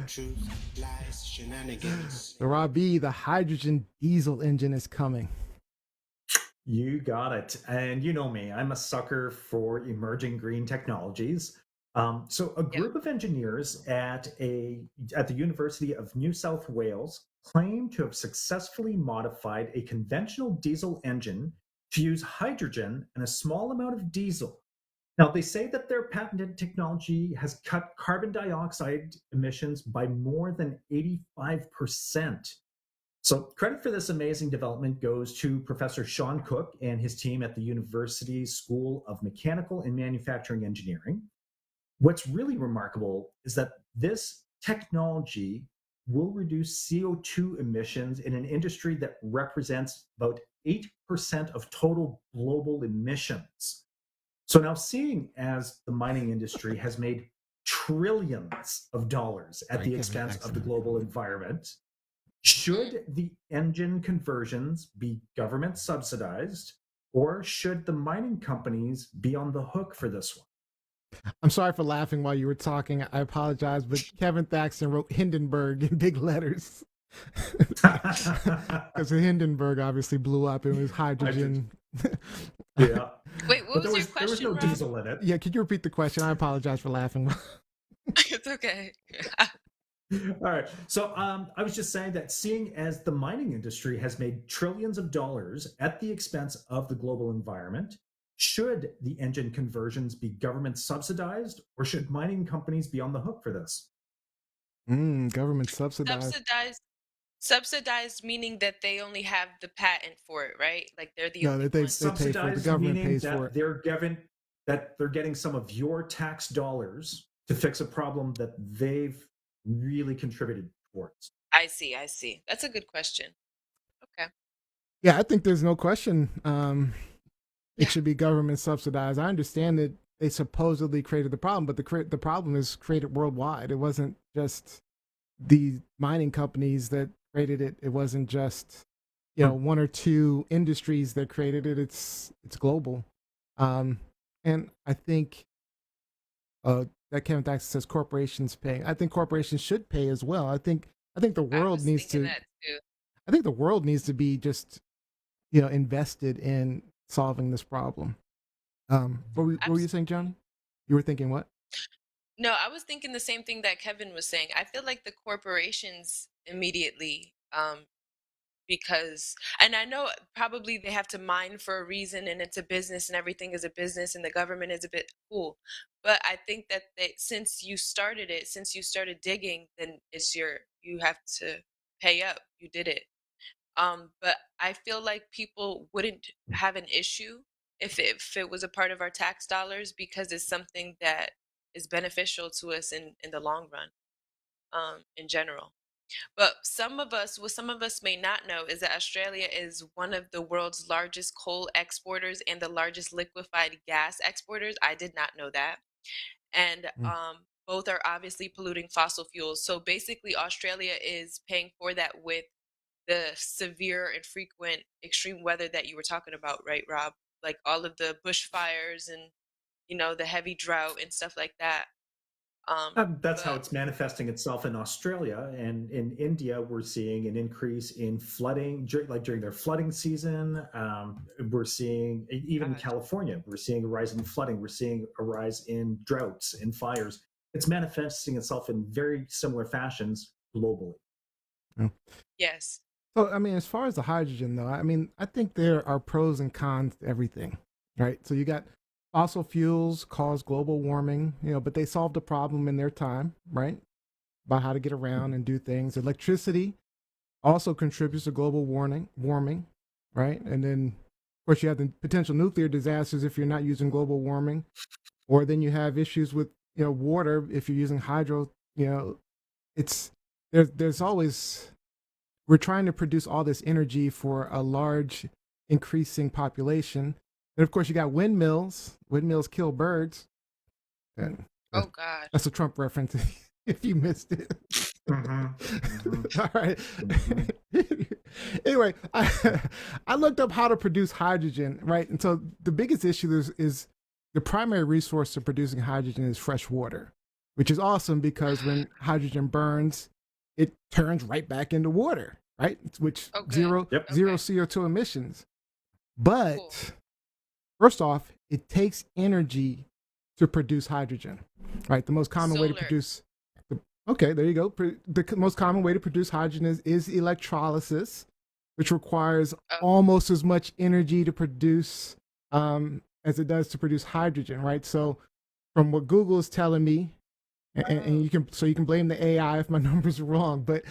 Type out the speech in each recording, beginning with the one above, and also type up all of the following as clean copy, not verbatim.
Truth, lies, shenanigans. So Robbie, the hydrogen diesel engine is coming. You got it. And you know me, I'm a sucker for emerging green technologies. So a Yeah. group of engineers at the University of New South Wales claim to have successfully modified a conventional diesel engine to use hydrogen and a small amount of diesel. Now, they say that their patented technology has cut carbon dioxide emissions by more than 85%. So, credit for this amazing development goes to Professor Sean Cook and his team at the University School of Mechanical and Manufacturing Engineering. What's really remarkable is that this technology will reduce CO2 emissions in an industry that represents about 8% of total global emissions. So, now seeing as the mining industry has made trillions of dollars at the expense of the global environment, should the engine conversions be government subsidized, or should the mining companies be on the hook for this one? I'm sorry for laughing while you were talking. I apologize, but Kevin Thaxton wrote Hindenburg in big letters. Because Hindenburg obviously blew up. It was hydrogen. Yeah. Wait, what was your There was question, no Rob? diesel in it. Yeah, could you repeat the question? I apologize for laughing. It's okay. All right. So I was just saying that seeing as the mining industry has made trillions of dollars at the expense of the global environment, should the engine conversions be government subsidized, or should mining companies be on the hook for this? Government subsidized. Subsidized meaning that they only have the patent for it, right? Like they're the No, only they ones. pay for it. The Subsidized government meaning pays that for it. they're getting some of your tax dollars to fix a problem that they've really contributed towards. I see. That's a good question. Okay. Yeah, I think there's no question. It Yeah. should be government subsidized. I understand that they supposedly created the problem, but the problem is created worldwide. It wasn't just the mining companies that created it. It wasn't just one or two industries that created it. It's global, and I think that Kevin Thaxton says corporations pay. I think corporations should pay as well. I think the I world was needs thinking to. that too. I think the world needs to be just invested in solving this problem. What were you saying, Johnny? You were thinking what? No, I was thinking the same thing that Kevin was saying. I feel like the corporations immediately, because, and I know probably they have to mine for a reason, and it's a business, and everything is a business, and the government is a bit cool. But I think that since you started digging, then you have to pay up. You did it. But I feel like people wouldn't have an issue if it was a part of our tax dollars, because it's something that is beneficial to us in the long run, in general. But what some of us may not know is that Australia is one of the world's largest coal exporters and the largest liquefied gas exporters. I did not know that. And both are obviously polluting fossil fuels. So basically, Australia is paying for that with the severe and frequent extreme weather that you were talking about, right, Rob? Like all of the bushfires and the heavy drought and stuff like that. That's how But it's manifesting itself in Australia, and in India, we're seeing an increase in flooding, like during their flooding season. We're seeing even in gosh, California, we're seeing a rise in flooding. We're seeing a rise in droughts and fires. It's manifesting itself in very similar fashions globally. Yeah. yes, So, I mean, as far as the hydrogen, though, I mean, I think there are pros and cons to everything, right? So you got fossil fuels cause global warming, but they solved the problem in their time, right? About how to get around and do things. Electricity also contributes to global warming, right? And then, of course, you have the potential nuclear disasters if you're not using global warming, or then you have issues with water if you're using hydro. It's there's always we're trying to produce all this energy for a large increasing population. And of course, you got windmills. Windmills kill birds. And oh God, that's a Trump reference if you missed it. All right. Anyway, I looked up how to produce hydrogen, right? And so the biggest issue is the primary resource to producing hydrogen is fresh water. which is awesome because when hydrogen burns, it turns right back into water, right? Which Oh, good. zero Yep. zero Okay. CO2 emissions. Cool. But first off, it takes energy to produce hydrogen, right? The most common way to Solar. produce. Okay, there you go. The most common way to produce hydrogen is electrolysis, which requires Oh, almost as much energy to produce as it does to produce hydrogen, right? So, from what Google is telling me, and you can blame the AI if my numbers are wrong, but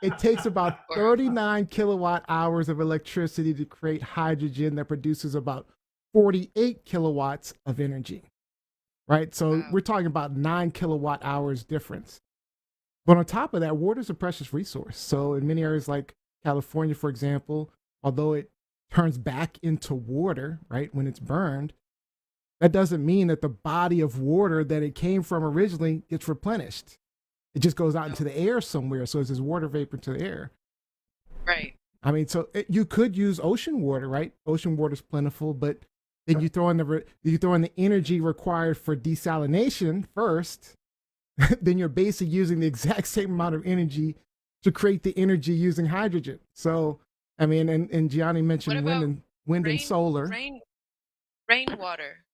it takes about or 39 kilowatt hours of electricity to create hydrogen that produces about 48 kilowatts of energy, right? So wow. we're talking about 9 kilowatt hours difference. But on top of that, water is a precious resource. So in many areas like California, for example, although it turns back into water, right, when it's burned, that doesn't mean that the body of water that it came from originally gets replenished. It just goes out No. into the air somewhere. So it's this water vapor to the air. Right. I mean, so you could use ocean water, right? Ocean water is plentiful, but then you throw in the energy required for desalination first. Then you're basically using the exact same amount of energy to create the energy using hydrogen. So, I mean, and Gianni What mentioned about wind and rain? solar. Rainwater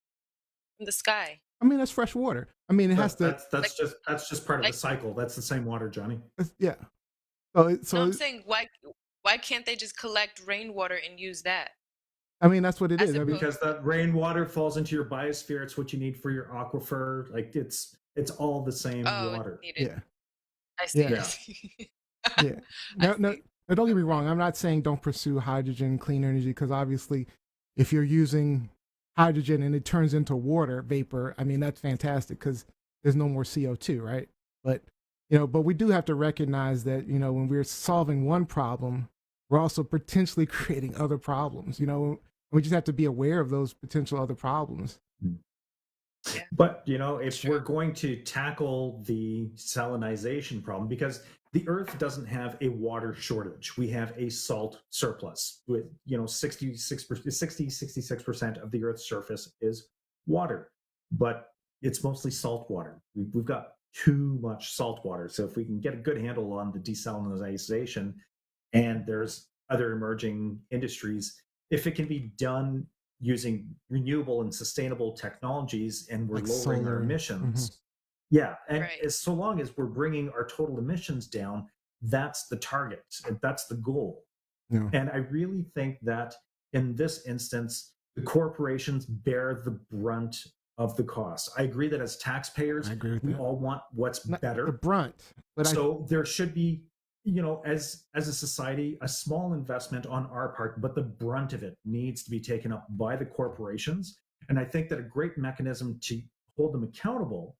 from the sky. I mean, that's fresh water. I mean, it has to, That's just part of Like the cycle. That's the same water, Johnny. yeah. So, no, I'm saying why can't they just collect rainwater and use that I mean, that's what it as is. I mean, Because opposed? that rainwater falls into your biosphere. It's what you need for your aquifer. Like it's all the same Oh, it's water. needed. yeah, I see. I yeah, see. yeah. I No, no, see. no, don't get me Okay. wrong. I'm not saying don't pursue hydrogen, clean energy, because obviously, if you're using hydrogen and it turns into water vapor, I mean, that's fantastic because there's no more CO2, right? But but we do have to recognize that when we're solving one problem, we're also potentially creating other problems. We just have to be aware of those potential other problems. Yeah, But that's if true. we're going to tackle the salinization problem, because the Earth doesn't have a water shortage, we have a salt surplus. With 66% of the Earth's surface is water, but it's mostly salt water. We've got too much salt water. So if we can get a good handle on the desalinization, and there's other emerging industries, if it can be done using renewable and sustainable technologies and we're Like lowering our solar. Mhm. emissions, yeah, and Right. as so long as we're bringing our total emissions down, that's the target and that's the goal. Yeah, And I really think that in this instance, the corporations bear the brunt of the cost. I agree that as I taxpayers, agree with we that. all want what's Not the better. brunt, but So there should be, as a society, a small investment on our part, but the brunt of it needs to be taken up by the corporations. And I think that a great mechanism to hold them accountable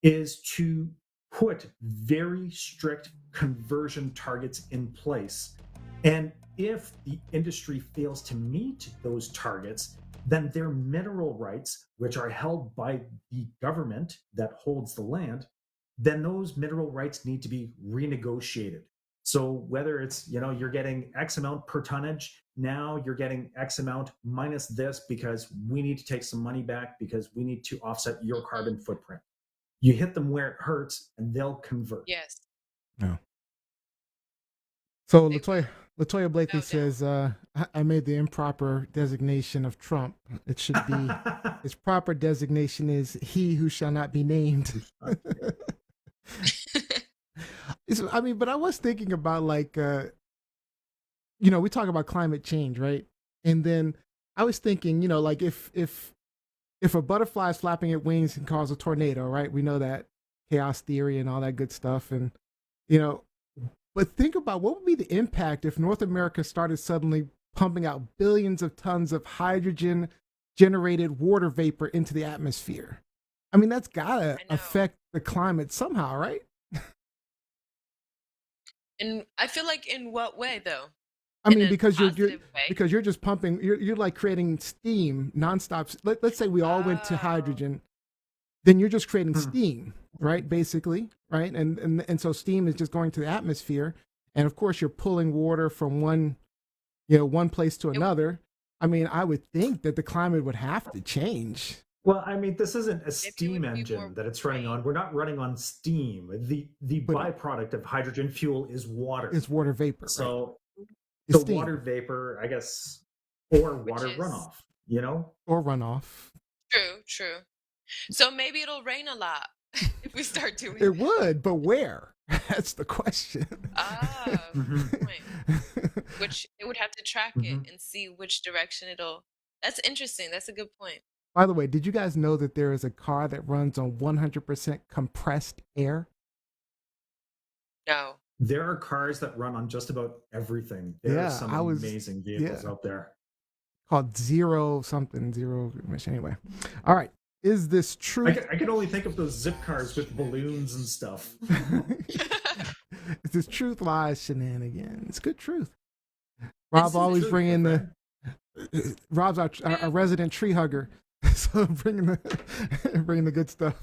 is to put very strict conversion targets in place. And if the industry fails to meet those targets, then their mineral rights, which are held by the government that holds the land, then those mineral rights need to be renegotiated. So whether it's, you're getting X amount per tonnage, now you're getting X amount minus this because we need to take some money back because we need to offset your Mhm. carbon footprint. You hit them where it hurts and they'll convert. Yes, no. So they will. Latoya Blakely No doubt. says, I made the improper designation of Trump. It should be his proper designation is he who shall not be named. I mean, but I was thinking about like we talk about climate change, right? And then I was thinking, like if a butterfly is flapping its wings and cause a tornado, right? We know that chaos theory and all that good stuff. And you know, but think about what would be the impact if North America started suddenly pumping out billions of tons of hydrogen generated water vapor into the atmosphere. I mean, that's gotta I know. affect the climate somehow, right? And I feel like in what way though? I In mean, a positive way. because you're just pumping, you're like creating steam nonstop. Let's say we all went to Oh. hydrogen, then you're just creating Hmm. steam, right? Basically, right? And so steam is just going to the atmosphere, and of course you're pulling water from one place to It, another. I mean, I would think that the climate would have to change. Well, I mean, this isn't a Maybe it steam would be more engine that it's running on. We're not running on steam. The But byproduct of hydrogen fuel is water. it's water vapor, right? So It's the steam water vapor, I guess, or which water is runoff, you know? or runoff. true. So maybe it'll rain a lot if we start doing It that. would, but where? That's the question. Ah, Mhm. good point. Which it would have to track it Mhm. and see which direction it'll. That's interesting. That's a good point. By the way, did you guys know that there is a car that runs on 100% compressed air? No. There are cars that run on just about everything. There Yeah, are some amazing vehicles out there. Called zero emission. Anyway, all right. Is this true? I can only think of those zip cars with balloons and stuff. Is this truth, lies, shenanigans? Good truth. Rob is always Truth, bringing my the. friend. Rob's our resident tree hugger, so bringing the good stuff.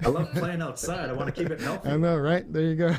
I love playing outside. I want to keep it healthy. I know, right? There you go.